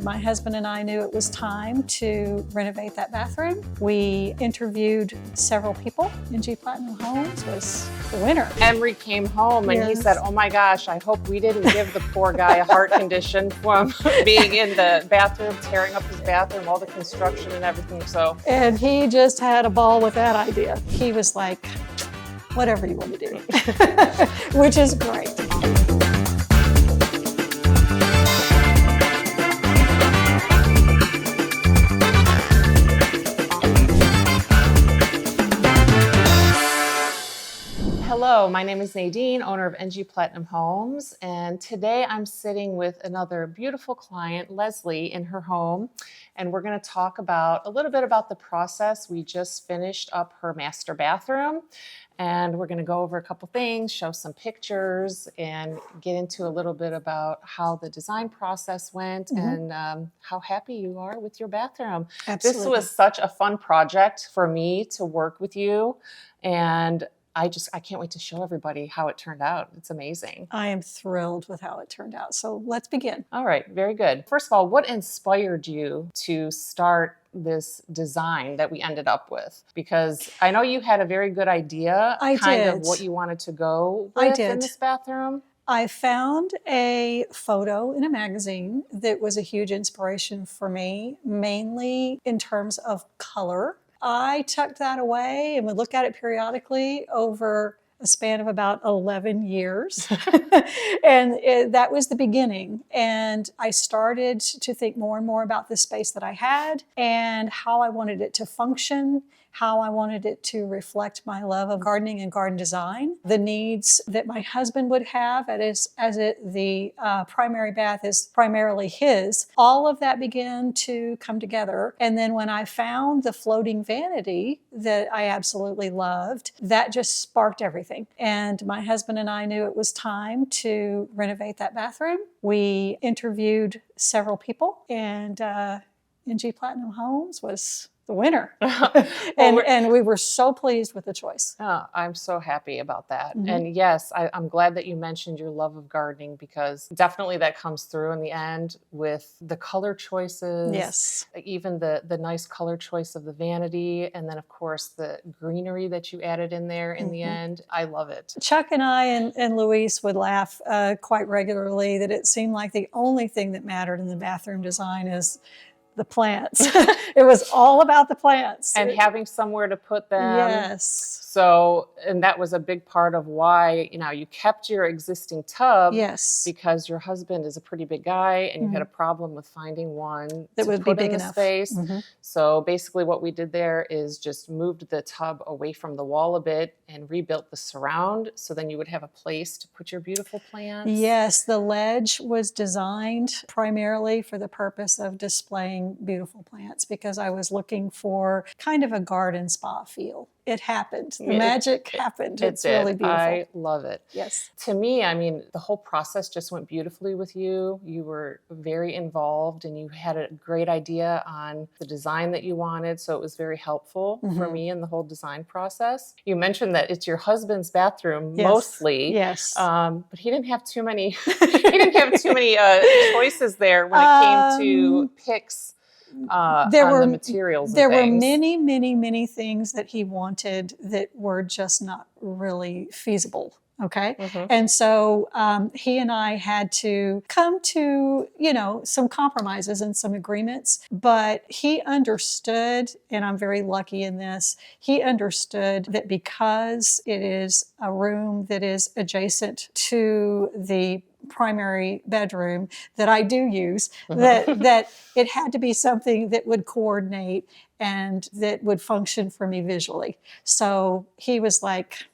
My husband and I knew it was time to renovate that bathroom. We interviewed several people. NG Platinum Homes was the winner. Emery came home and he said, "Oh my gosh, I hope we didn't give the poor guy a heart condition from being in the bathroom, tearing up his bathroom, all the construction and everything." And he just had a ball with that idea. He was like, whatever you want to do, which is great. Hello, my name is Nadine, owner of NG Platinum Homes, and today I'm sitting with another beautiful client, Lesley, in her home, and we're going to talk about a little bit about the process. We just finished up her master bathroom, and we're going to go over a couple things, show some pictures, and get into a little bit about how the design process went and how happy you are with your bathroom. Absolutely. This was such a fun project for me to work with you, and I can't wait to show everybody how it turned out. It's amazing. I am thrilled with how it turned out. So let's begin. All right, very good. First of all, what inspired you to start this design that we ended up with? Because I know you had a very good idea of what you wanted to go with in this bathroom. I found a photo in a magazine that was a huge inspiration for me, mainly in terms of color. I tucked that away and would look at it periodically over a span of about 11 years. And that was the beginning. And I started to think more and more about the space that I had and how I wanted it to function, how I wanted it to reflect my love of gardening and garden design, the needs that my husband would have the primary bath is primarily his. All of that began to come together. And then when I found the floating vanity that I absolutely loved, that just sparked everything. And my husband and I knew it was time to renovate that bathroom. We interviewed several people, and NG Platinum Homes was the winner. And we were so pleased with the choice. Oh, I'm so happy about that. And yes, I'm glad that you mentioned your love of gardening, because definitely that comes through in the end with the color choices. Yes. Even the nice color choice of the vanity. And then of course the greenery that you added in there in the end. I love it. Chuck and I and Luis would laugh quite regularly that it seemed like the only thing that mattered in the bathroom design is the plants. It was all about the plants. And having somewhere to put them. Yes. So, and that was a big part of why, you kept your existing tub. Yes. Because your husband is a pretty big guy and you had a problem with finding one that would be big enough space. So basically what we did there is just moved the tub away from the wall a bit and rebuilt the surround. So then you would have a place to put your beautiful plants. Yes. The ledge was designed primarily for the purpose of displaying beautiful plants, because I was looking for kind of a garden spa feel. It happened. The magic happened. It's really beautiful. I love it. Yes. To me, the whole process just went beautifully with you. You were very involved and you had a great idea on the design that you wanted. So it was very helpful for me in the whole design process. You mentioned that it's your husband's bathroom mostly. Yes. But he didn't have too many, choices there when it came to picks. The materials. There were many, many, many things that he wanted that were just not really feasible. Okay. And so he and I had to come to, some compromises and some agreements, but he understood, and I'm very lucky in this, he understood that because it is a room that is adjacent to the primary bedroom that I do use, that it had to be something that would coordinate and that would function for me visually. So he was like,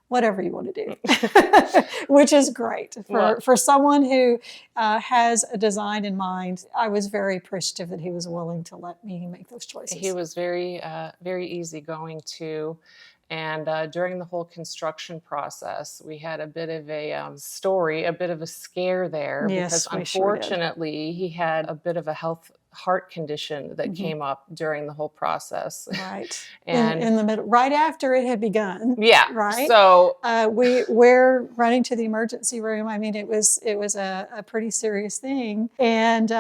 whatever you want to do, which is great. For someone who has a design in mind, I was very appreciative that he was willing to let me make those choices. He was very, very easygoing too. And during the whole construction process, we had a bit of a story, a bit of a scare there, because Yes, we sure did. unfortunately he had a bit of a heart condition that Mhm. came up during the whole process. Right. And In the middle, right after it had begun, yeah, right? so We're running to the emergency room. I mean, it was a pretty serious thing, and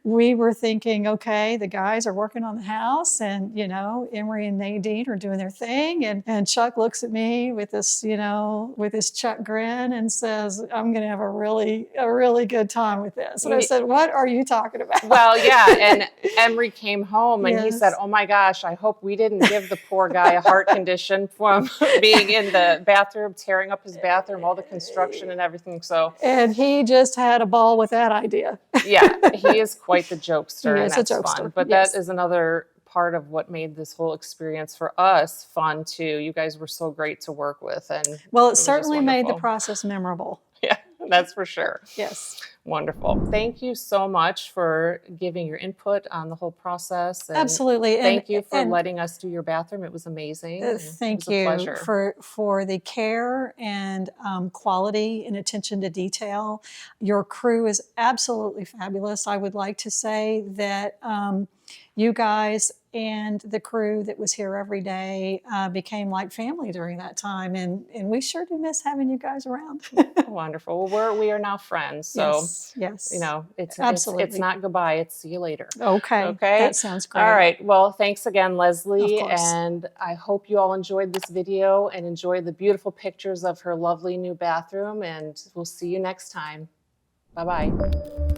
we were thinking, okay, the guys are working on the house, and Emery and Nadine are doing their thing, and Chuck looks at me with this with this Chuck grin and says, "I'm going to have a really good time with this." And I said, "What are you talking about?" well, yeah, and Emery came home and he said, Yes. "Oh my gosh, I hope we didn't give the poor guy a heart condition from being in the bathroom, tearing up his bathroom, all the construction and everything." So, And he just had a ball with that idea. yeah, he is quite the jokester, He and is a that's fun. jokester. But that Yes. is another part of what made this whole experience for us fun too. You guys were so great to work with, and Well, it it was just certainly made the wonderful. process memorable. Yeah, that's for sure. Yes. Wonderful. Thank you so much for giving your input on the whole process. And Absolutely. thank you for letting us do your bathroom. It was amazing. And it was Thank a you pleasure. for the care and quality and attention to detail. Your crew is absolutely fabulous. I would like to say that you guys and the crew that was here every day became like family during that time, and we sure do miss having you guys around. Wonderful. Well, we are now friends. So, Yes, yes, it's absolutely. not goodbye. It's see you later. Okay, Okay. that sounds great. All right. Well, thanks again, Of Leslie. course. And I hope you all enjoyed this video and enjoyed the beautiful pictures of her lovely new bathroom. And we'll see you next time. Bye-bye.